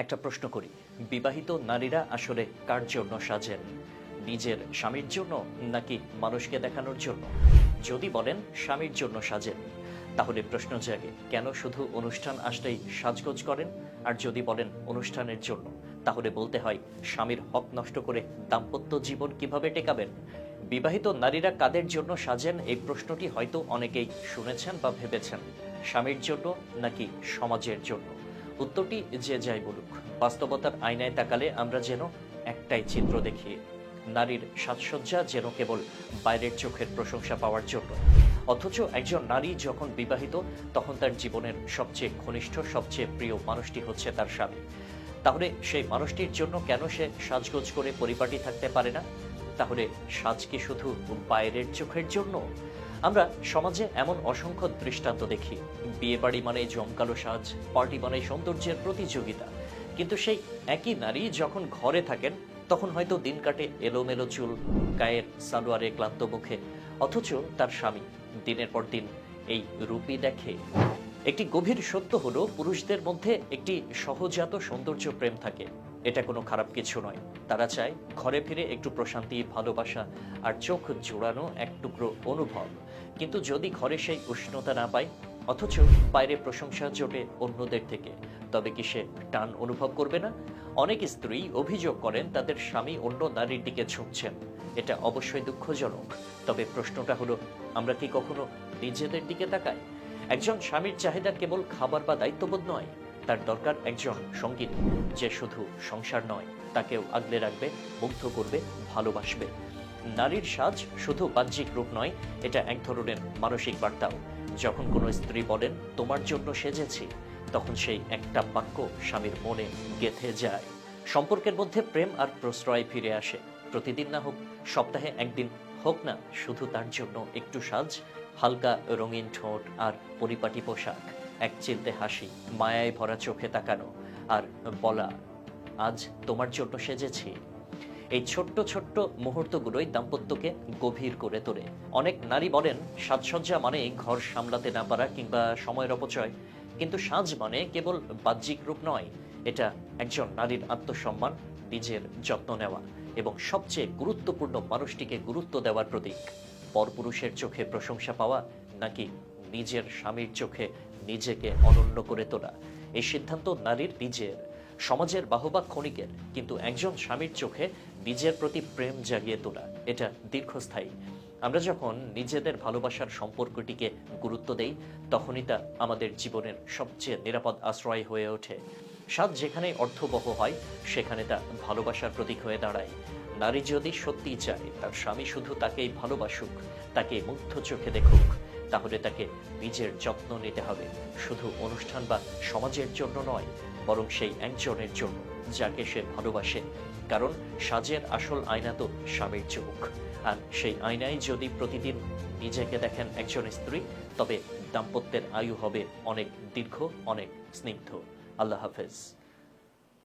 একটা প্রশ্ন করি, বিবাহিত নারীরা আসলে কার জন্য সাজেন? নিজের স্বামীর জন্য নাকি মানুষকে দেখানোর জন্য? যদি বলেন স্বামীর জন্য সাজেন, তাহলে প্রশ্ন জাগে কেন শুধু অনুষ্ঠান আসলেই সাজগোজ করেন? আর যদি বলেন অনুষ্ঠানের জন্য, তাহলে বলতে হয় স্বামীর হক নষ্ট করে দাম্পত্য জীবন কিভাবে টেকাবেন? বিবাহিত নারীরা কাদের জন্য সাজেন, এই প্রশ্নটি হয়তো অনেকেই শুনেছেন বা ভেবেছেন। স্বামীর জন্য নাকি সমাজের জন্য? উত্তরটি যে যাই বলুক, বাস্তবতার আয়নায় তাকালে আমরা যেন একটাই চিত্র দেখি। নারীর সাজসজ্জা যেন কেবল বাইরের চোখের প্রশংসা পাওয়ার জন্য। অথচ একজন নারী যখন বিবাহিত, তখন তার জীবনের সবচেয়ে ঘনিষ্ঠ, সবচেয়ে প্রিয় মানুষটি হচ্ছে তার স্বামী। তাহলে সেই মানুষটির জন্য কেন সে সাজগোজ করে পরিপাটি থাকতে পারে না? তাহলে সাজ কি শুধু বাইরের চোখের জন্য? আমরা সমাজে এমন অসংখ্য দৃষ্টান্ত দেখি। বিয়ে বাড়ি মানে জমকালো সাজ, পার্টি মানে সৌন্দর্যের প্রতিযোগিতা। কিন্তু সেই একই নারী যখন ঘরে থাকেন, তখন হয়তো দিন কাটে এলোমেলো চুল, গায়ের সালোয়ারে ক্লান্ত মুখে। অথচ তার স্বামী দিনের পর দিন এই রূপই দেখে। একটি গভীর সত্য হলো, পুরুষদের মধ্যে একটি সহজাত সৌন্দর্য প্রেম থাকে। এটা কোনো খারাপ কিছু নয়। তারা চায় ঘরে ফিরে একটু প্রশান্তি, ভালোবাসা আর চোখ জোড়ানো এক টুকরো অনুভব। কিন্তু যদি ঘরে সেই উষ্ণতা না পায়, অথচ বাইরে প্রশংসা জোটে অন্যদের থেকে, তবে কি সে টান অনুভব করবে না? অনেক স্ত্রী অভিযোগ করেন তাদের স্বামী অন্য নারীর দিকে ঝুঁকছেন। এটা অবশ্যই দুঃখজনক। তবে প্রশ্নটা হলো, আমরা কি কখনো নিজেদের দিকে তাকাই? একজন স্বামীর চাহিদা কেবল খাবার বা দায়িত্ববোধ নয়। তার দরকার একজন সঙ্গিনী, যে শুধু সংসার নয়, তাকেও আগলে রাখবে, মুগ্ধ করবে, ভালোবাসবে। নারীর সাজ শুধু বাহ্যিক রূপ নয়, এটা এক ধরনের মানসিক বার্তাও। যখন কোনো স্ত্রী বলেন তোমার জন্য সেজেছি, তখন সেই একটা বাক্য স্বামীর মনে গেঁথে যায়। সম্পর্কের মধ্যে প্রেম আর প্রশ্রয় ফিরে আসে। প্রতিদিন না হোক, সপ্তাহে একদিন হোক না, শুধু তার জন্য একটু সাজ, হালকা রঙিন ঠোঁট আর পরিপাটি পোশাক, এক চিলতে হাসি, মায়ায় ভরা চোখে তাকানো আর বলা, আজ তোমার জন্য সেজেছি। এই ছোট্ট ছোট্ট মুহূর্তগুলোই দাম্পত্যকে গভীর করে তোলে। অনেক নারী বলেন সাজসজ্জা মানে ঘর সামলাতে না পারা কিংবা সময়ের অপচয়। কিন্তু সাজ মানে কেবল বাহ্যিক রূপ নয়, এটা একজন নারীর আত্মসম্মান, নিজের যত্ন নেওয়া এবং সবচেয়ে গুরুত্বপূর্ণ মানুষটিকে গুরুত্ব দেওয়ার প্রতীক। পরপুরুষের চোখে প্রশংসা পাওয়া নাকি নিজের স্বামীর চোখে নিজেকে অনন্য করে তোলা, এই সিদ্ধান্ত নারীর নিজের। সমাজের বাহবা ক্ষণিকের, কিন্তু একজন স্বামীর চোখে নিজের প্রতি প্রেম জাগিয়ে তোলা, এটা দীর্ঘস্থায়ী। আমরা যখন নিজেদের ভালোবাসার সম্পর্কটিকে গুরুত্ব দেই, তখনই তা আমাদের জীবনের সবচেয়ে নিরাপদ আশ্রয় হয়ে ওঠে। সাজ যেখানে অর্থবহ হয়, সেখানে তা ভালোবাসার প্রতীক হয়ে দাঁড়ায়। নারী যদি সত্যিই চায় তার স্বামী শুধু তাকেই ভালোবাসুক, তাকে মুগ্ধ চোখে দেখুক, তাহলে তাকে নিজের যত্ন নিতে হবে, শুধু অনুষ্ঠান বা সমাজের জন্য নয়, বরং সেই একজনের জন্য যাকে সে ভালোবাসে। কারণ সাজের আসল আয়না তো স্বামীর চোখ। আর সেই আয়নায় যদি প্রতিদিন নিজেকে দেখেন একজন স্ত্রী, তবে দাম্পত্যের আয়ু হবে অনেক দীর্ঘ, অনেক স্নিগ্ধ। আল্লাহ হাফেজ।